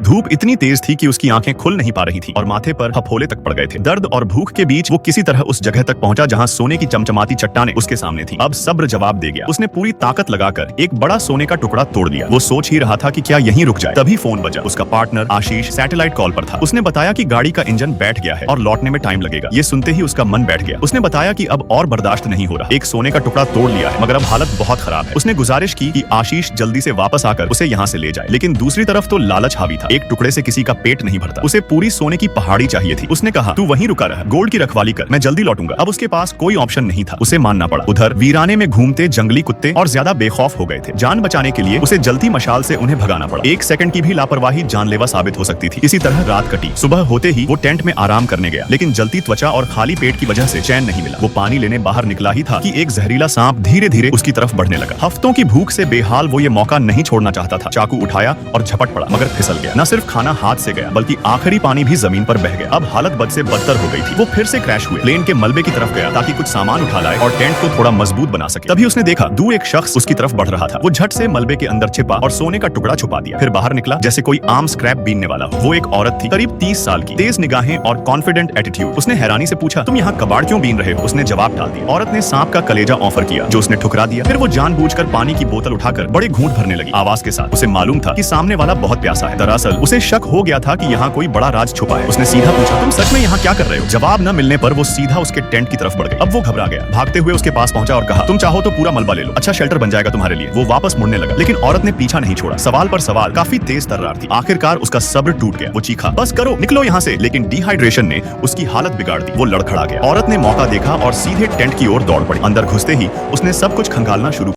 धूप इतनी तेज थी कि उसकी आंखें खुल नहीं पा रही थी और माथे पर फफोले तक पड़ गए थे। दर्द और भूख के बीच वो किसी तरह उस जगह तक पहुंचा जहां सोने की चमचमाती चट्टानें उसके सामने थी। अब सब्र जवाब दे गया। उसने पूरी ताकत लगाकर एक बड़ा सोने का टुकड़ा तोड़ दिया। वो सोच ही रहा था कि क्या यहीं रुक जाए, तभी फोन बजा। उसका पार्टनर आशीष सैटेलाइट कॉल पर था। उसने बताया कि गाड़ी का इंजन बैठ गया है और लौटने में टाइम लगेगा। ये सुनते ही उसका मन बैठ गया। उसने बताया कि अब और बर्दाश्त नहीं हो रहा। एक सोने का टुकड़ा तोड़ लिया है मगर अब हालत बहुत खराब है। उसने गुजारिश की कि आशीष जल्दी से वापस आकर उसे यहाँ से ले जाए, लेकिन दूसरी तरफ तो लालच हावी था। एक टुकड़े से किसी का पेट नहीं भरता। उसे पूरी सोने की पहाड़ी चाहिए थी। उसने कहा, तू वहीं रुका रहा, गोल्ड की रखवाली कर, मैं जल्दी लौटूंगा। अब उसके पास कोई ऑप्शन नहीं था, उसे मानना पड़ा। उधर वीराने में घूमते जंगली कुत्ते और ज्यादा बेखौफ हो गए थे। जान बचाने के लिए उसे जलती मशाल से उन्हें भगाना पड़ा। एक सेकंड की भी लापरवाही जानलेवा साबित हो सकती थी। इसी तरह रात कटी। सुबह होते ही वो टेंट में आराम करने गया, लेकिन जलती त्वचा और खाली पेट की वजह से चैन नहीं मिला। वो पानी लेने बाहर निकला ही था कि एक जहरीला सांप धीरे धीरे उसकी तरफ बढ़ने लगा। हफ्तों की भूख से बेहाल वो ये मौका नहीं छोड़ना चाहता था। चाकू उठाया और झपट पड़ा, मगर फिसल गया। न सिर्फ खाना हाथ से गया बल्कि आखिरी पानी भी जमीन पर बह गया। अब हालत बद से बदतर हो गई थी। वो फिर से क्रैश हुए। प्लेन के मलबे की तरफ गया ताकि कुछ सामान उठा लाए और टेंट को थोड़ा मजबूत बना सके। तभी उसने देखा दूर एक शख्स उसकी तरफ बढ़ रहा था। वो झट से मलबे के अंदर छिपा और सोने का टुकड़ा छुपा दिया। फिर बाहर निकला जैसे कोई आम स्क्रैप बीनने वाला हो। वो एक औरत थी, करीब 30 साल की, तेज निगाहें और कॉन्फिडेंट एटीट्यूड। उसने हैरानी से पूछा, तुम यहाँ कबाड़ क्यों बीन रहे हो? उसने जवाब डाल दिया। औरत ने सांप का कलेजा ऑफर किया जो उसने ठुकरा दिया। फिर वो जानबूझकर पानी की बोतल उठाकर बड़े घूंट भरने लगी, आवाज के साथ। उसे मालूम था कि सामने वाला बहुत प्यासा है। दरअसल उसे शक हो गया था कि यहाँ कोई बड़ा राज छुपा है। उसने सीधा पूछा, तुम सच में यहाँ क्या कर रहे हो? जवाब न मिलने पर वो सीधा उसके टेंट की तरफ बढ़ गया। अब वो घबरा गया। भागते हुए उसके पास पहुंचा और कहा, तुम चाहो तो पूरा मलबा ले लो, अच्छा शेल्टर बन जाएगा तुम्हारे लिए। वो वापस मुड़ने लगा, लेकिन औरत ने पीछा नहीं छोड़ा। सवाल पर सवाल, काफी तेज तर्रार थी। आखिरकार उसका सब्र टूट गया। वो चीखा, बस करो, निकलो यहाँ से। लेकिन डिहाइड्रेशन ने उसकी हालत बिगाड़ दी। वो लड़खड़ा गया। औरत ने मौका देखा और सीधे टेंट की ओर दौड़ पड़ी। अंदर घुसते ही उसने सब कुछ खंगालना शुरू